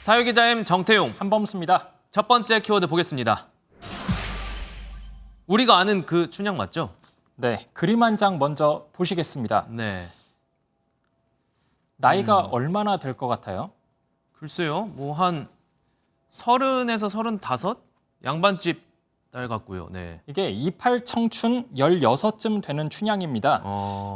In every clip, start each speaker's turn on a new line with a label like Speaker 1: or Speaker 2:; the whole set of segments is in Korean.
Speaker 1: 사회기자임 정태용.
Speaker 2: 한범수입니다.
Speaker 1: 첫 번째 키워드 보겠습니다. 우리가 아는 그 춘향 맞죠?
Speaker 2: 네, 그림 한 장 먼저 보시겠습니다.
Speaker 1: 네.
Speaker 2: 나이가 얼마나 될 것 같아요?
Speaker 1: 글쎄요. 뭐 한 30에서 35? 양반집 딸 같고요. 네.
Speaker 2: 이게 28 청춘 16쯤 되는 춘향입니다.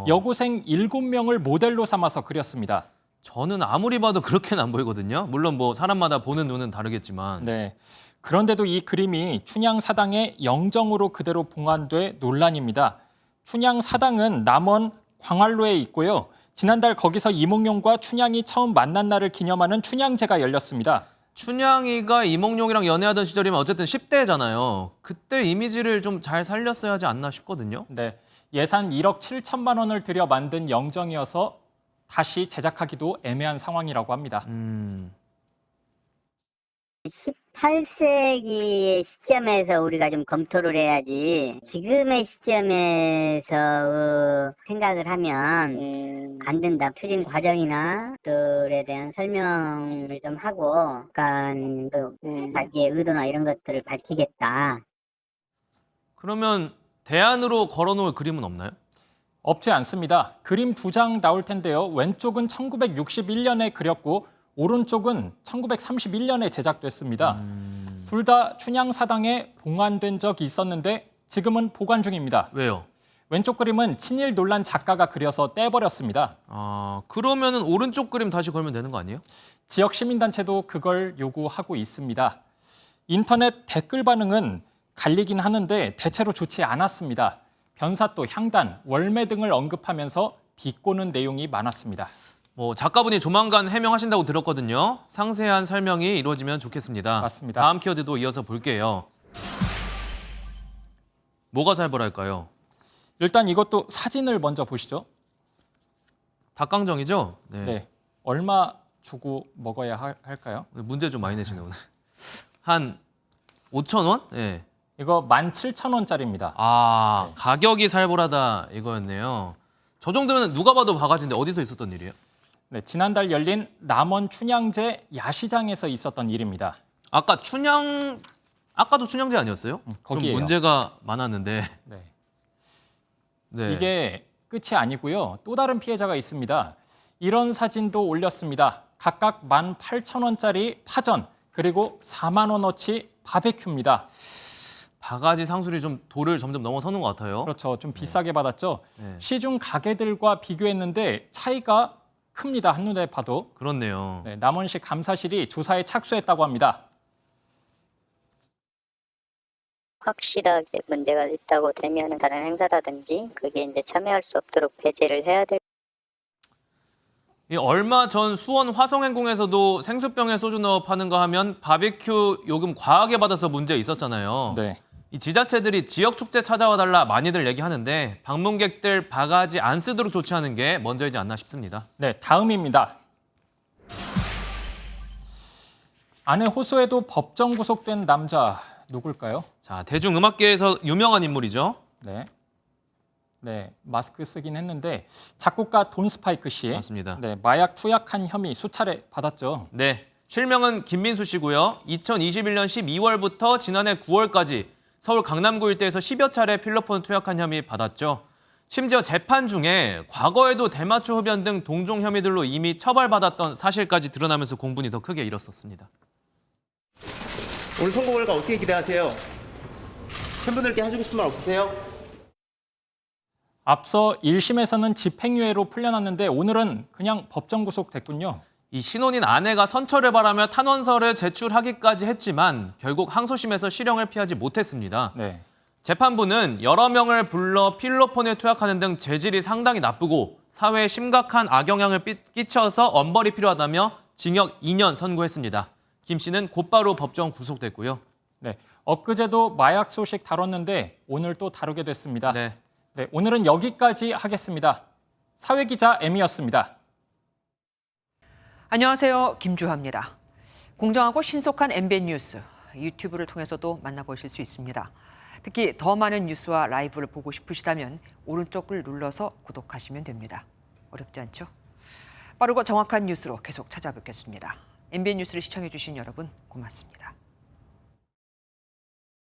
Speaker 2: 여고생 7명을 모델로 삼아서 그렸습니다.
Speaker 1: 저는 아무리 봐도 그렇게는 안 보이거든요. 물론 뭐 사람마다 보는 눈은 다르겠지만.
Speaker 2: 네. 그런데도 이 그림이 춘향 사당의 영정으로 그대로 봉안돼 논란입니다. 춘향 사당은 남원 광활로에 있고요. 지난달 거기서 이몽룡과 춘향이 처음 만난 날을 기념하는 춘향제가 열렸습니다.
Speaker 1: 춘향이가 이몽룡이랑 연애하던 시절이면 어쨌든 10대잖아요. 그때 이미지를 좀 잘 살렸어야 하지 않나 싶거든요.
Speaker 2: 네. 예산 1억 7천만 원을 들여 만든 영정이어서 다시 제작하기도 애매한 상황이라고 합니다.
Speaker 3: 18세기의 시점에서 우리가 좀 검토를 해야지 지금의 시점에서 생각을 하면 안 된다. 추진 과정이나 들에 대한 설명을 좀 하고 약간 또 자기의 의도나 이런 것들을 밝히겠다.
Speaker 1: 그러면 대안으로 걸어놓을 그림은 없나요?
Speaker 2: 없지 않습니다. 그림 2장 나올 텐데요. 왼쪽은 1961년에 그렸고 오른쪽은 1931년에 제작됐습니다. 둘 다 춘향 사당에 봉안된 적이 있었는데 지금은 보관 중입니다.
Speaker 1: 왜요?
Speaker 2: 왼쪽 그림은 친일 논란 작가가 그려서 떼버렸습니다.
Speaker 1: 그러면은 오른쪽 그림 다시 걸면 되는 거 아니에요?
Speaker 2: 지역 시민단체도 그걸 요구하고 있습니다. 인터넷 댓글 반응은 갈리긴 하는데 대체로 좋지 않았습니다. 변사또, 향단, 월매 등을 언급하면서 비꼬는 내용이 많았습니다.
Speaker 1: 뭐 작가분이 조만간 해명하신다고 들었거든요. 상세한 설명이 이루어지면 좋겠습니다.
Speaker 2: 맞습니다.
Speaker 1: 다음 키워드도 이어서 볼게요. 뭐가 살벌할까요?
Speaker 2: 일단 이것도 사진을 먼저 보시죠.
Speaker 1: 닭강정이죠? 네.
Speaker 2: 네. 얼마 주고 먹어야 할까요?
Speaker 1: 문제 좀 많이 내시네 오늘. 한 5천 원? 네.
Speaker 2: 이거 17,000원짜리입니다.
Speaker 1: 가격이 살벌하다 이거였네요. 저 정도면 누가 봐도 바가지인데 어디서 있었던 일이에요?
Speaker 2: 네, 지난달 열린 남원 춘향제 야시장에서 있었던 일입니다.
Speaker 1: 아까도 춘향제 아니었어요?
Speaker 2: 거기에요.
Speaker 1: 좀 문제가 많았는데.
Speaker 2: 네.
Speaker 1: 네.
Speaker 2: 이게 끝이 아니고요. 또 다른 피해자가 있습니다. 이런 사진도 올렸습니다. 각각 18,000원짜리 파전 그리고 4만 원어치 바베큐입니다.
Speaker 1: 바가지 상술이 좀 도를 점점 넘어서는 것 같아요.
Speaker 2: 그렇죠. 좀 비싸게 받았죠.
Speaker 1: 네.
Speaker 2: 시중 가게들과 비교했는데 차이가 큽니다. 한눈에 봐도.
Speaker 1: 그렇네요.
Speaker 2: 네, 남원시 감사실이 조사에 착수했다고 합니다.
Speaker 3: 확실하게 문제가 있다고 되면 다른 행사라든지 그게 이제 참여할 수 없도록 배제를 해야 될.
Speaker 1: 얼마 전 수원 화성행궁에서도 생수병에 소주 넣어 파는 거 하면 바비큐 요금 과하게 받아서 문제 있었잖아요.
Speaker 2: 네.
Speaker 1: 이 지자체들이 지역 축제 찾아와 달라 많이들 얘기하는데 방문객들 바가지 안 쓰도록 조치하는 게 먼저이지 않나 싶습니다.
Speaker 2: 네, 다음입니다. 아내 호소에도 법정 구속된 남자 누굴까요?
Speaker 1: 자, 대중음악계에서 유명한 인물이죠.
Speaker 2: 네. 네, 마스크 쓰긴 했는데 작곡가 돈 스파이크 씨.
Speaker 1: 맞습니다.
Speaker 2: 네, 마약 투약한 혐의 수차례 받았죠.
Speaker 1: 네, 실명은 김민수 씨고요. 2021년 12월부터 지난해 9월까지 서울 강남구 일대에서 10여 차례 필로폰 투약한 혐의 받았죠. 심지어 재판 중에 과거에도 대마초 흡연 등 동종 혐의들로 이미 처벌받았던 사실까지 드러나면서 공분이 더 크게 일었었습니다.
Speaker 4: 오늘 선고 결과 어떻게 기대하세요? 팬분들께 하시고 싶은 말 없으세요?
Speaker 2: 앞서 1심에서는 집행유예로 풀려났는데 오늘은 그냥 법정 구속됐군요.
Speaker 1: 이 신혼인 아내가 선처를 바라며 탄원서를 제출하기까지 했지만 결국 항소심에서 실형을 피하지 못했습니다.
Speaker 2: 네.
Speaker 1: 재판부는 여러 명을 불러 필로폰을 투약하는 등 재질이 상당히 나쁘고 사회에 심각한 악영향을 끼쳐서 엄벌이 필요하다며 징역 2년 선고했습니다. 김 씨는 곧바로 법정 구속됐고요.
Speaker 2: 네. 엊그제도 마약 소식 다뤘는데 오늘 또 다루게 됐습니다.
Speaker 1: 네.
Speaker 2: 네, 오늘은 여기까지 하겠습니다. 사회기자 M이었습니다.
Speaker 5: 안녕하세요. 김주하입니다. 공정하고 신속한 MBN 뉴스, 유튜브를 통해서도 만나보실 수 있습니다. 특히 더 많은 뉴스와 라이브를 보고 싶으시다면 오른쪽을 눌러서 구독하시면 됩니다. 어렵지 않죠? 빠르고 정확한 뉴스로 계속 찾아뵙겠습니다. MBN 뉴스를 시청해 주신 여러분 고맙습니다.